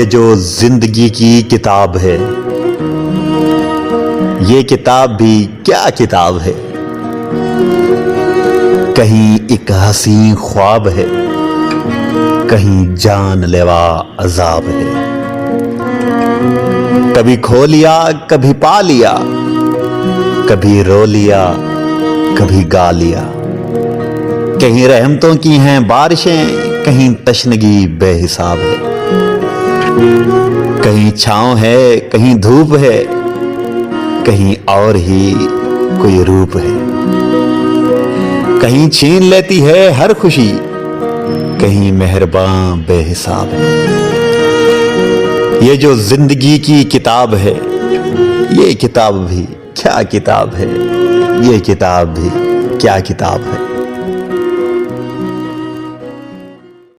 ये जो जिंदगी की किताब है, ये किताब भी क्या किताब है। कहीं एक हसीन ख्वाब है, कहीं जानलेवा अजाब है। कभी खो लिया कभी पा लिया, कभी रो लिया कभी गा लिया। कहीं रहमतों की हैं बारिशें, कहीं तशनगी बेहिसाब है। कहीं छांव है कहीं धूप है, कहीं और ही कोई रूप है। कहीं छीन लेती है हर खुशी, कहीं मेहरबान बेहिसाब है। ये जो जिंदगी की किताब है, ये किताब भी क्या किताब है। ये किताब भी क्या किताब है।